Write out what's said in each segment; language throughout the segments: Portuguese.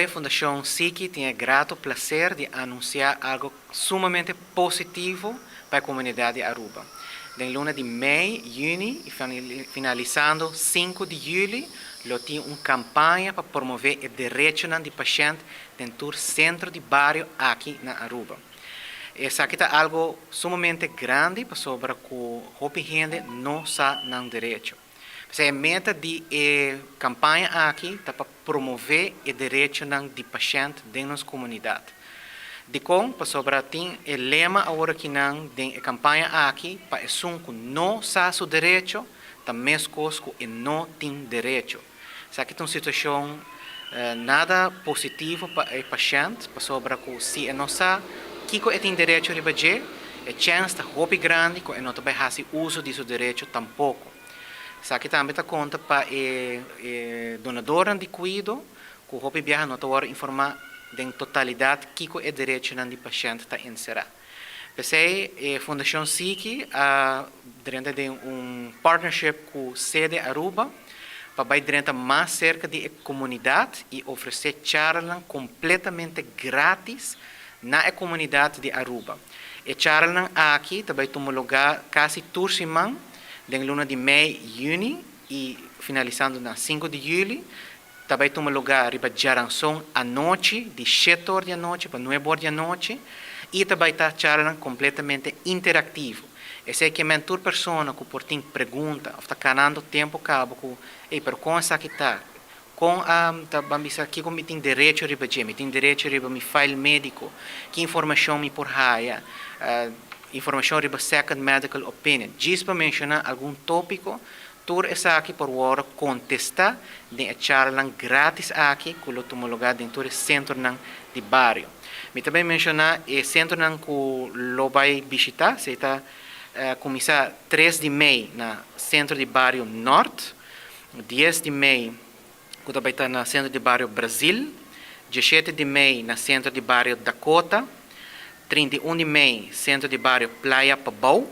a Fundação SICI tem o grato prazer de anunciar algo sumamente positivo para a comunidade de Aruba. Na luna de maio, junho e finalizando 5 de julho, eu tenho uma campanha para promover o direito de paciente dentro do centro de bairro aqui na Aruba. Isso aqui é algo sumamente grande para sobre que a gente não sabe no direito. A meta da campanha aqui é para promover o direito de paciente dentro da comunidade. De como, para sobre tem o lema agora que não tem a campanha aqui para assumir que não sabe o direito, também as coisas que não tem direito. Isso aqui é uma situação nada positiva para o paciente, para sobre que se não sabe que tem direito a fazer, a chance é grande que não vai fazer uso desse direito tampouco. Isso aqui também está conta para o donador de cuidado, que o viaja não está informar em totalidade que é o direito do paciente está inserido. Pensei, a Fundação SICI, dentro de partnership com a sede Aruba, para dentro mais cerca da comunidade e oferecer charlas completamente grátis na comunidade de Aruba. E charlas aqui também toma lugar quase toda semana, na luna de maio e junho e finalizando na 5 de julho. Também toma lugar riba Jaranson à noite, de 7 horas da noite para 9 horas da noite. E também está charla completamente interativo. Essa é que a toda pessoa que por tem pergunta, ou está ganhando tempo cabo, que, pero com essa que está, com a que me tem direito a riba me tem direito a riba meu file médico, que informação me por raia, informação sobre second medical opinion. Diz para mencionar algum tópico, tudo isso aqui por hora contesta de charla grátis aqui, que eu tomo lugar dentro do centro de bairro. Me também mencionar o centro que eu vai visitar, se está começar 3 de maio no centro de bairro Norte, 10 de maio que também está no centro de bairro Brasil, 17 de maio no centro de bairro Dakota, 31 de maio, centro de bairro Playa Pabau.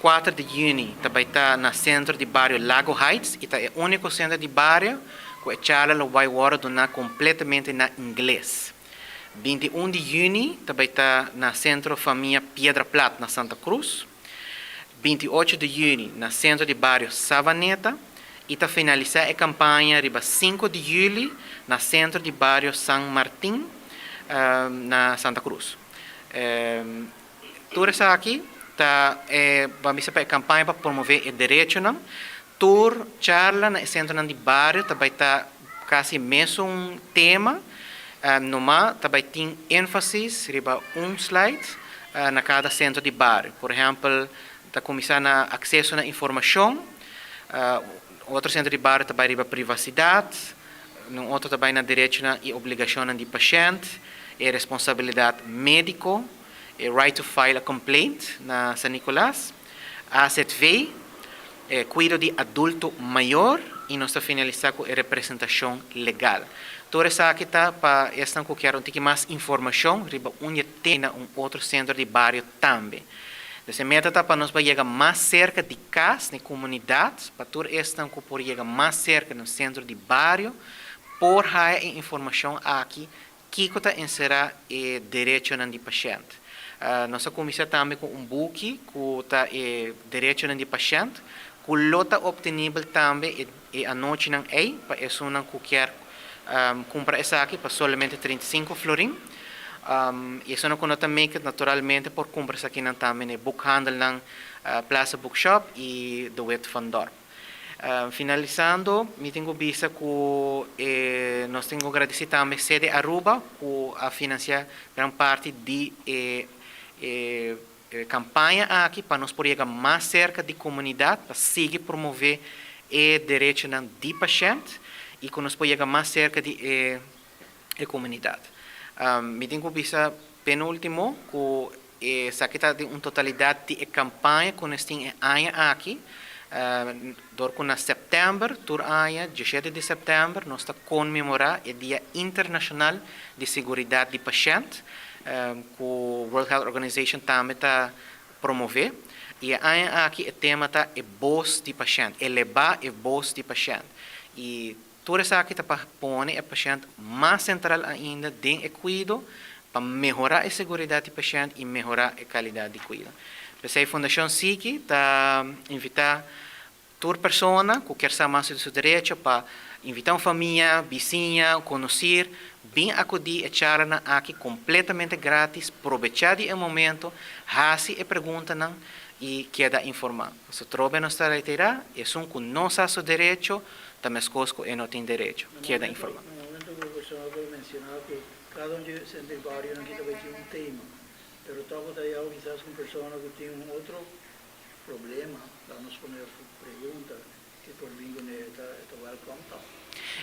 4 de junho, também está no centro de bairro Lago Heights. E é o único centro de bairro que a charla vai donar completamente na inglês. 21 de junho, também está no centro família Piedra Plata, na Santa Cruz. 28 de junho, no centro de bairro Savaneta. E está finalizar a campanha, riba 5 de julho, no centro de bairro San Martín, na Santa Cruz. Tudo isso aqui vamos para a campanha para promover o direito. Tour charla no centro de bairro também está quase mesmo tema. Também tem ênfase riba slide na cada centro de bairro. Por exemplo, está começando a acesso à informação. Outro centro de bairro também riba privacidade. Outro também na direito e obrigação do paciente. E responsabilidade médica, right to file a complaint na San Nicolás, AZV, cuidado de adulto maior e nós estamos finalizando com a representação legal. Toda essa aqui está para esta que quero ter mais informação, riba onde tem outro centro de bairro também. Então, a meta está para nós chegar mais cerca de casa, de comunidades, para toda esta que por chegar mais cerca no centro de bairro, por a informação aqui, que está inserir o direito do paciente. Nossa comissão também com book que está o direito do paciente, que está obtenível também a noite não é, para isso não quer comprar essa aqui para somente 35 florin. Isso não conta também que naturalmente por comprar essa aqui também é bookhandel na Plaza Bookshop e do Wet Van Dorp. Finalizando, me tenho visto que nós temos que agradecer também a sede Aruba por financiar grande parte de campanha aqui para nós poder chegar mais cerca da comunidade, para seguir promover o direito do paciente e que nós podemos chegar mais cerca da comunidade. Me tenho visto penúltimo que essa aqui está uma totalidade de campanha que nós temos aqui. Em setembro, 17 de setembro, nós estamos a comemorar o Dia Internacional de Seguridade do Paciente, que o World Health Organization também está a promover. E aqui o tema está a voz do paciente, elevar a voz do paciente. E toda essa aqui está põe o paciente mais central ainda dentro do cuidado para melhorar a segurança do paciente e melhorar a qualidade de cuidado. A Fundação SICI está invitar toda pessoa que quer saber mais do seu direito para invitar uma família, vizinha, conhecer, bem acudir a charla aqui completamente grátis, aproveitar o momento, fazer a pergunta e queda informar. Se trova não está reiterado, é um que não sabe seu direito, também as coisas que não tem direito, queda informar. No momento que o professor mencionou que cada um de centro barrio aqui também tinha um tema, mas talvez daí quizás com pessoas que tem outro problema, lá nos poner pergunta, que por bingo está welcome talk.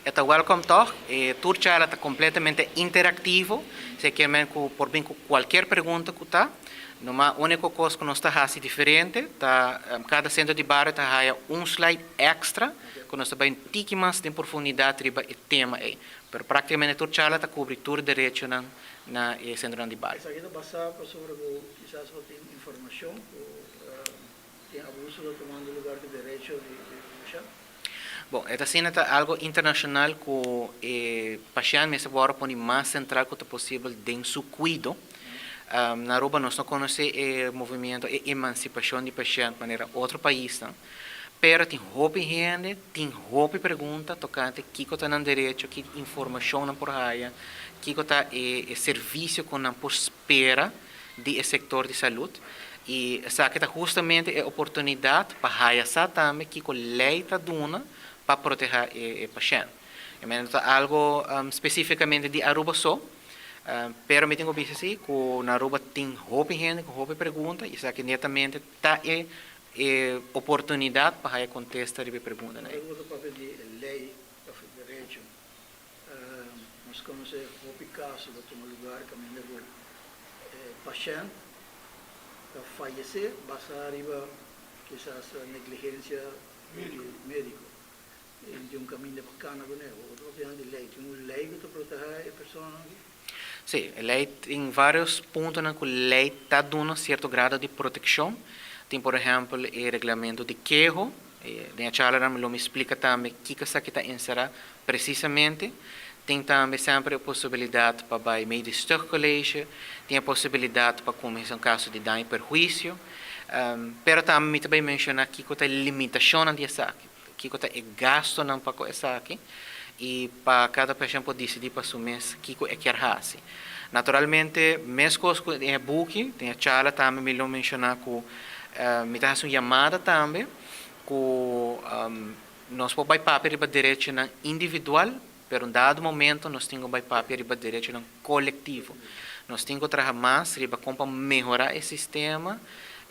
Esta Welcome Talk, toda charla está completamente interativo, se quer por bem qualquer pergunta que está, a única coisa que nós está fazendo diferente, cada centro de barrio está slide extra, que nós também tem mais de profundidade sobre o tema aí. Mas praticamente toda charla está cobre todo direito na centro de barrio. Isso aqui está basado sobre quizás tem informação, tem abuso de tomando lugar de direito de Bom, esta cena é algo internacional que o paciente me agora põe mais central que possível dentro do cuidado. Na Aruba nós não conhecemos o movimento de emancipação de paciente de maneira outro país, não? Pero tem roupa gente, tem roupa pergunta tocante que está no direito, que informação não por raia, que está serviço que não por espera do setor de saúde. E essa aqui está justamente a oportunidade para raia também que a lei está dando para proteger o paciente. É algo especificamente de Aruba só, pero me tenho visto assim, que na Aruba tem roupa gente, com roupa pergunta, e isso aqui netamente está oportunidade para a contestar a pergunta. O papel de lei do direito, nós conhecemos o caso de tomar lugar caminho do paciente para falecer, basta arriba quizás negligência médica. De um caminho bacana com ele, outro caminho de lei, tem uma lei que protege a pessoa. Sim, a lei tem vários pontos na que a lei está dando um certo grau de proteção. Tem, por exemplo, o regulamento de queijo, a charla me explica também o que está inserido precisamente. Tem também sempre a possibilidade para ir meio de colégio, tem a possibilidade para começar um caso de dano e perjuízo, mas também me mencionar que tem limitação de saque, que tem gasto não para essa aqui, e para cada pessoa pode decidir para o mês que é quer fazer. Naturalmente, mesmo coisas em book, tem a charla também me mencionar que me dá uma chamada também, que nós podemos papel para direito individual, mas em dado momento nós temos papel para direito coletivo. Nós temos que trabalhar mais para melhorar o sistema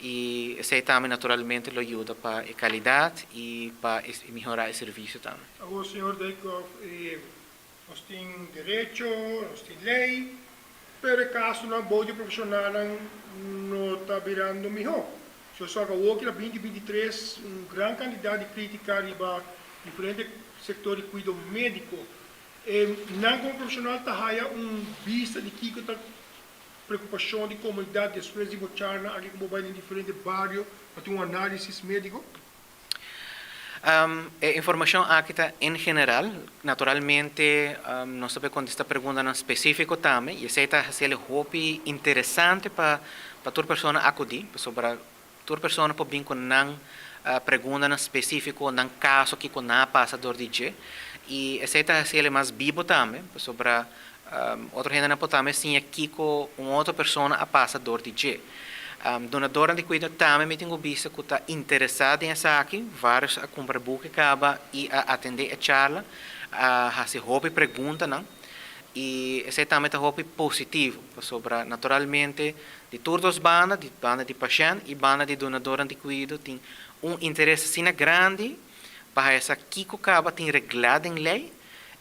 e isso também naturalmente ajuda para a qualidade e para melhorar o serviço também. Agora, senhor Deikov, nós temos direito, nós temos lei, mas caso não bode profissional não está virando melhor. Se só que hoje, na 2023, grande quantidade de crítica para diferentes setores de cuidado médico, não como profissional está vista de que está preocupação de comunidade, después de botar aqui como vai em diferentes bairros, para ter análise médico? A informação aqui está em geral, naturalmente, não sabe quando está perguntando específico também, e essa está sendo hobby interessante para toda pessoa acudir, sobre toda pessoa pode vir com não pergunta específico, não caso que não passa dor de dia, e essa está sendo mais vivo também, sobre outra gente não pode também sim aqui com uma outra pessoa a passa dor de dia. Donadora de cuidado também me tenho visto que está interessada em essa aqui, vários a comprar book acaba e a atender a charla, a fazer roupa e pergunta, não? E esse também é roupa positivo, sobre naturalmente de todas as bandas, de banda de paciente e banda de donadora de cuidado tem interesse assim grande para essa que acaba tem reglado em lei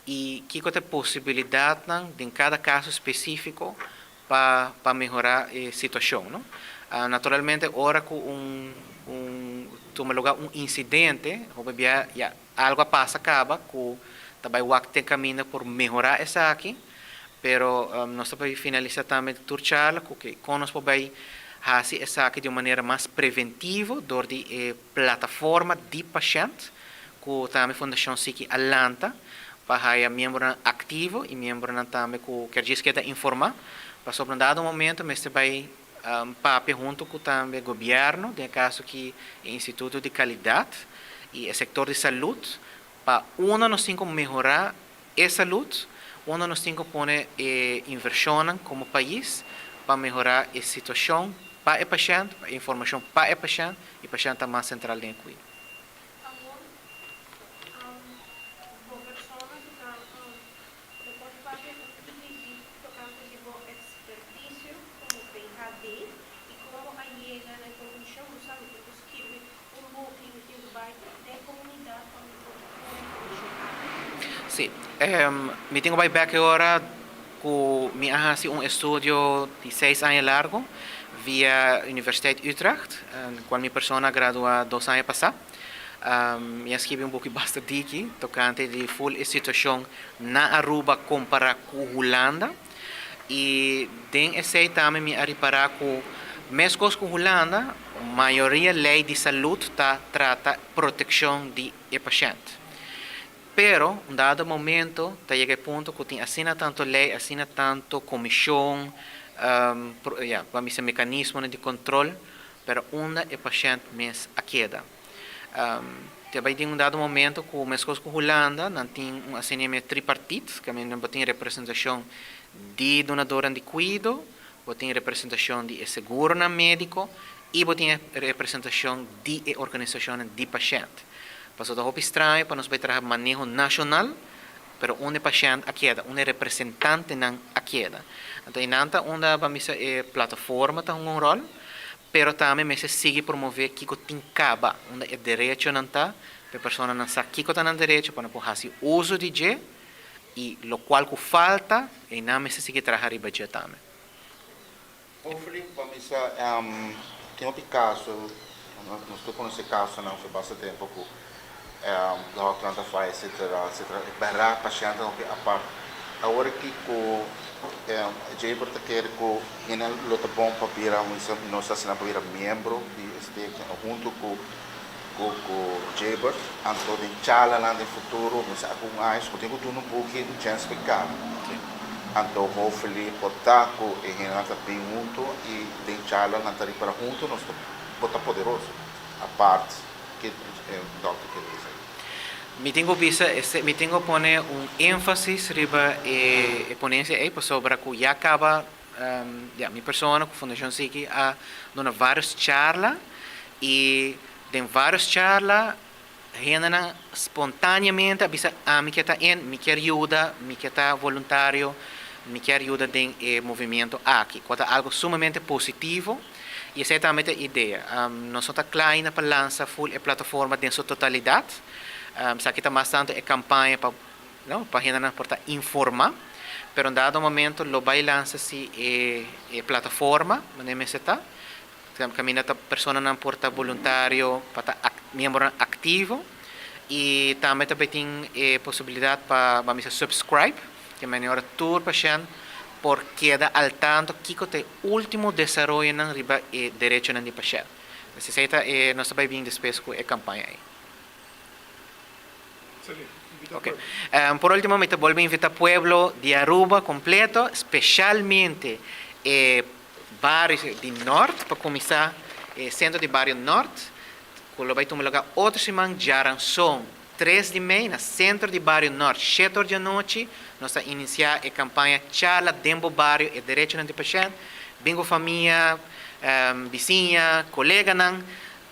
e que tem possibilidade em cada caso específico para melhorar a situação, não? Naturalmente, ora que toma lugar incidente, algo passa acaba que também o acto caminha por melhorar essa aqui, pero nós podemos finalizar também a charla que nós podemos fazer essa aqui de uma maneira mais preventiva, dor de plataforma de paciente, que também a Fundação SICI alanta, para membro ativo e membro também que diz que informar. Para sobre um dado momento, mas vai papo junto com também o governo, de caso que o Instituto de Qualidade e o setor de saúde, para nós temos que melhorar a saúde, nós temos que pôr inversão como país para melhorar a situação para o paciente, a informação para o paciente e o paciente está mais central em cuidar. Sì, mi tengo back agora que me hace estudo de 6 anos largo via Universidade Utrecht, qual minha persona gradua 2 anos passados. Me escrevi pouco bastante aqui, tocante de full situação na Aruba comparado com Holanda. E den esse também me reparar que mesmo com Holanda, a maioria da lei de saúde trata proteção de paciente. Pero, um dado momento, chega ao ponto que tem assina tanto lei, assina tanto comissão, vamos dizer, mecanismo de controle, pero onde o paciente mesmo a queda. Também tem um dado momento que, mesmo com a Holanda, não tem um assinamento tripartite, que não tem representação de donador de cuido, tem representação de seguro médico e tem representação de organização de paciente. Passou da roupa estranha para nós vai trabalhar manejo nacional, pero onde paciente a queda, onde representante não a queda. Então, inanta onde vamos a plataforma tem um rol, pero também me sigue promover que tem caba, onde é direito não está, a pessoa não sabe que está no direito para não fazer uso de je, e lo qual que falta, e não me sigue trabalhar e je também. Hopefully, vamos a tem um caso, não estou com esse caso não, foi bastante tempo que da Atlanta faz, etc. Barra paciente a parte. Agora que o Jaber quer que ele lota bom para virar nós assinamos para virar membro de este junto com o Jaber, então de chala lá no futuro, mas algum mais, eu tenho tudo um pouquinho de chance de ficar. Então, hopefully, botar com ele lá bem junto e de chala lá para junto, nós botar poderoso a parte que o doctor quer dizer. Me tenho poner ênfase riba ponência aí sobre que já acaba minha persona com a Fundação Siki a dona várias charlas e em várias charlas gente espontaneamente avisa me quer me quer ajuda, me quer voluntário, me quer ajuda em movimento aqui, que é algo sumamente positivo. E essa é também a ideia. Nós estamos claros na balança full a plataforma em sua totalidade. Sa kita bastante a campanha para gente porta informar, pero em dado momento lo vai lança-se a plataforma, onde se está, caminha a pessoa não porta voluntário para membro ativo e também tem a possibilidade para vamos subscribe, que é melhor tour paciente por queda al tanto que é o último desenvolvimento na riba direito de paciente. Necessita nós vai bem depois com a campanha aí. Okay. Por último, me vuelvo a invitar al pueblo de Aruba completo, especialmente barrios de norte, para comenzar centro de barrio norte, que lo vai tomar lugar outra semana, já são 3 de maio, no centro de barrio norte, 7 horas da noite, nós vamos iniciar a campanha Charla Dembo Barrio e Direito de Paciente, bingo família, vizinha, colega,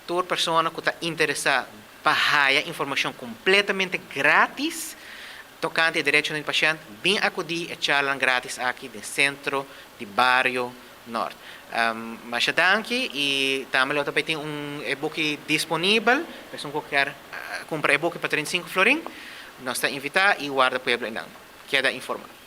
toda pessoa que está interessada para informação completamente grátis tocante ao direito do paciente, bem acudir e charla grátis aqui no centro de Barrio Norte. Mas danke e também também tem e-book disponível, pessoa que quer comprar e-book para 35 florin, nós está invitar e guarda para o pueblo, queda informado.